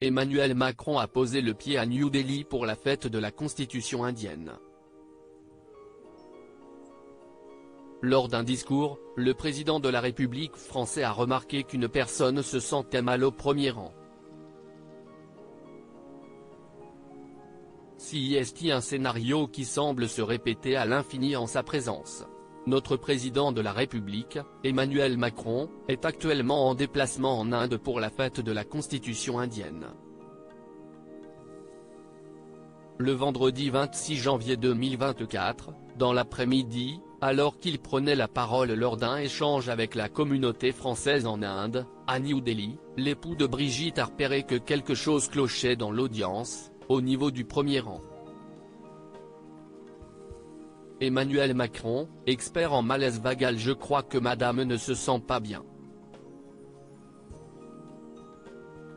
Emmanuel Macron a posé le pied à New Delhi pour la fête de la Constitution indienne. Lors d'un discours, le président de la République française a remarqué qu'une personne se sentait mal au premier rang. C'est un scénario qui semble se répéter à l'infini en sa présence. Notre président de la République, Emmanuel Macron, est actuellement en déplacement en Inde pour la fête de la Constitution indienne. Le vendredi 26 janvier 2024, dans l'après-midi, alors qu'il prenait la parole lors d'un échange avec la communauté française en Inde, à New Delhi, l'époux de Brigitte a repéré que quelque chose clochait dans l'audience, au niveau du premier rang. Emmanuel Macron, expert en malaise vagal: je crois que madame ne se sent pas bien.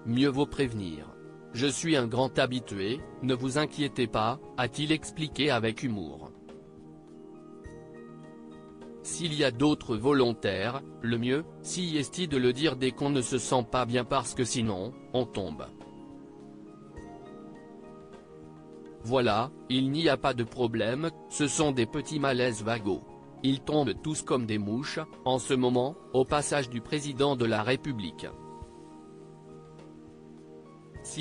Mieux vaut prévenir. Je suis un grand habitué, ne vous inquiétez pas, a-t-il expliqué avec humour. S'il y a d'autres volontaires, le mieux, c'est de le dire dès qu'on ne se sent pas bien parce que sinon, on tombe. Voilà, il n'y a pas de problème, ce sont des petits malaises vagos. Ils tombent tous comme des mouches, en ce moment, au passage du président de la République. C'est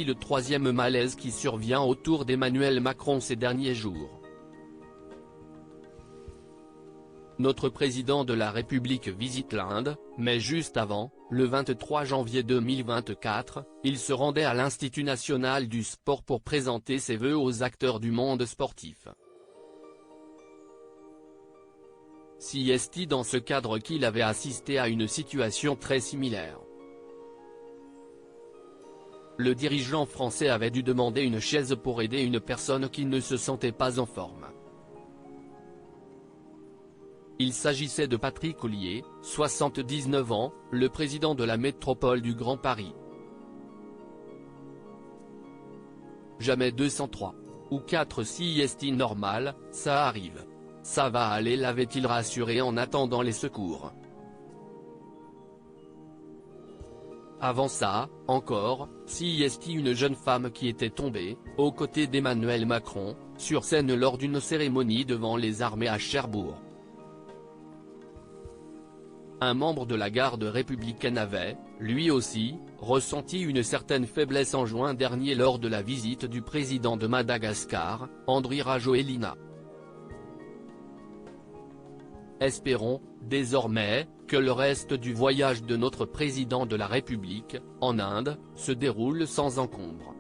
le troisième malaise qui survient autour d'Emmanuel Macron ces derniers jours. Notre président de la République visite l'Inde, mais juste avant, le 23 janvier 2024, il se rendait à l'Institut national du sport pour présenter ses vœux aux acteurs du monde sportif. C'est dans ce cadre qu'il avait assisté à une situation très similaire. Le dirigeant français avait dû demander une chaise pour aider une personne qui ne se sentait pas en forme. Il s'agissait de Patrick Ollier, 79 ans, le président de la métropole du Grand Paris. Jamais 203. Ou 4 c'est normal, ça arrive. Ça va aller, l'avait-il rassuré en attendant les secours. Avant ça, encore, c'est une jeune femme qui était tombée, aux côtés d'Emmanuel Macron, sur scène lors d'une cérémonie devant les armées à Cherbourg. Un membre de la garde républicaine avait, lui aussi, ressenti une certaine faiblesse en juin dernier lors de la visite du président de Madagascar, Andry Rajoelina. Espérons, désormais, que le reste du voyage de notre président de la République, en Inde, se déroule sans encombre.